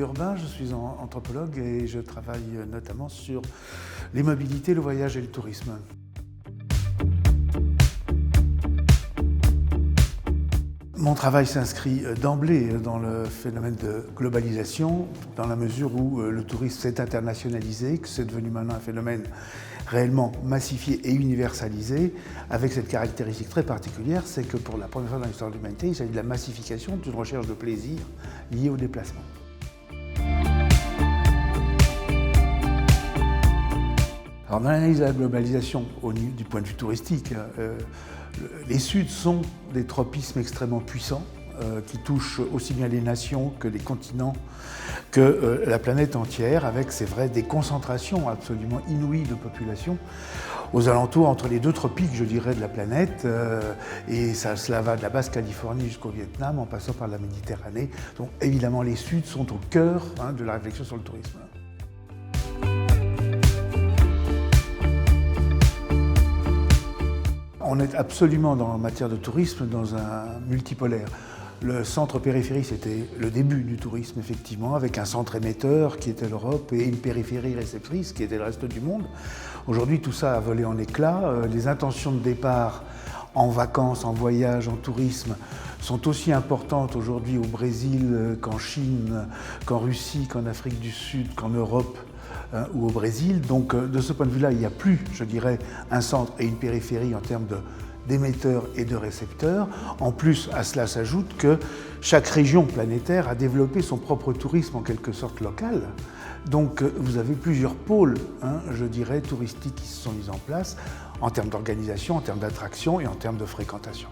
urbain, je suis anthropologue et je travaille notamment sur les mobilités, le voyage et le tourisme. Mon travail s'inscrit d'emblée dans le phénomène de globalisation, dans la mesure où le tourisme s'est internationalisé, que c'est devenu maintenant un phénomène réellement massifié et universalisé, avec cette caractéristique très particulière, c'est que pour la première fois dans l'histoire de l'humanité, il s'agit de la massification d'une recherche de plaisir liée au déplacement. Alors, dans l'analyse de la globalisation, du point de vue touristique, les Suds sont des tropismes extrêmement puissants qui touchent aussi bien les nations que les continents, que la planète entière, avec, c'est vrai, des concentrations absolument inouïes de population aux alentours entre les deux tropiques, je dirais, de la planète, et cela va de la Basse-Californie jusqu'au Vietnam, en passant par la Méditerranée. Donc évidemment, les Suds sont au cœur de la réflexion sur le tourisme. On est absolument, en matière de tourisme, dans un multipolaire. Le centre-périphérie, c'était le début du tourisme, effectivement, avec un centre émetteur qui était l'Europe et une périphérie réceptrice qui était le reste du monde. Aujourd'hui, tout ça a volé en éclats. Les intentions de départ en vacances, en voyage, en tourisme sont aussi importantes aujourd'hui au Brésil qu'en Chine, qu'en Russie, qu'en Afrique du Sud, qu'en Europe ou au Brésil. Donc de ce point de vue-là, il n'y a plus, je dirais, un centre et une périphérie en termes d'émetteurs et de récepteurs. En plus, à cela s'ajoute que chaque région planétaire a développé son propre tourisme en quelque sorte local. Donc vous avez plusieurs pôles, je dirais, touristiques qui se sont mis en place en termes d'organisation, en termes d'attraction et en termes de fréquentation.